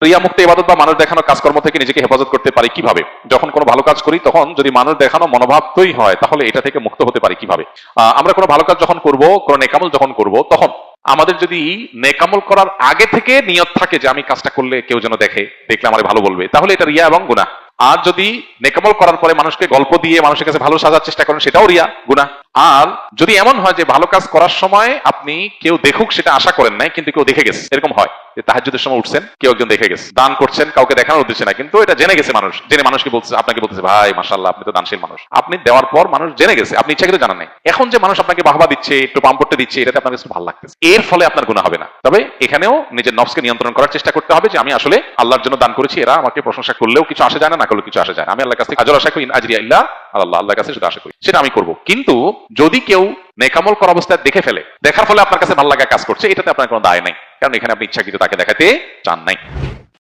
রিয়া মুক্ত ইবাদত বা মানুষ দেখানো কাজকর্ম থেকে নিজেকে হেফাজত করতে পারি কিভাবে? যখন কোনো ভালো কাজ করি তখন যদি মানুষ দেখানো মনোভাবই হয় তাহলে এটা থেকে মুক্ত হতে পারি কিভাবে? আমরা কোনো ভালো কাজ যখন করব, কোনো নেকামল যখন করব, তখন আমাদের যদি নেকামল করার আগে থেকে নিয়ত থাকে যে আমি কাজটা করলে কেউ যেন দেখে, দেখলে আমার ভালো বলবে, তাহলে এটা রিয়া এবং গুনাহ। আর যদি নেকামল করার পরে মানুষকে গল্প দিয়ে মানুষের কাছে ভালো সাজার চেষ্টা করেন, সেটাও রিয়া, গুনাহ। আর যদি এমন হয় যে ভালো কাজ করার সময় আপনি কেউ দেখুক সেটা আশা করেন নাই, কিন্তু কেউ দেখে গেছে, এরকম হয় যে তাহাজ্জুদের সময় উঠছেন, কেউ একজন দেখে গেছে, দান করছেন কাউকে দেখানোর উদ্দেশ্যে না, কিন্তু এটা জেনে গেছে মানুষ, জেনে মানুষকে বলছে, আপনাকে বলতেছে ভাই মাশাআল্লাহ আপনি তো দানশীল মানুষ, আপনি দেওয়ার পর মানুষ জেনে গেছে, আপনি ইচ্ছাকৃত জানেন নাই, এখন যে মানুষ আপনাকে বাহবা দিচ্ছে, একটু পাম্পট্টে দিচ্ছে, এটাতে আপনার কাছে ভালো লাগতেছে, এর ফলে আপনার গুনাহ হবে না। তবে এখানেও নিজের নফসকে নিয়ন্ত্রণ করার চেষ্টা করতে হবে যে আমি আসলে আল্লাহর জন্য দান করেছি, এরা আমাকে প্রশংসা করলেও কিছু আসে যায় না, না করলেও কিছু আসে যায় না, আমি আল্লাহর কাছ থেকে আজর আশা করি, ইন আজরিয়া ইল্লা আল্লাহ, আল্লাহর কাছে শুধু আশা করি, সেটা আমি করব। কিন্তু যদি কেউ নেকামল করা অবস্থায় দেখে ফেলে, দেখার ফলে আপনার কাছে ভালো লাগা কাজ করছে, এটাতে আপনার কোনো দায় নাই, কারণ এখানে আপনি ইচ্ছাকৃত তাকে দেখাতে চান নাই।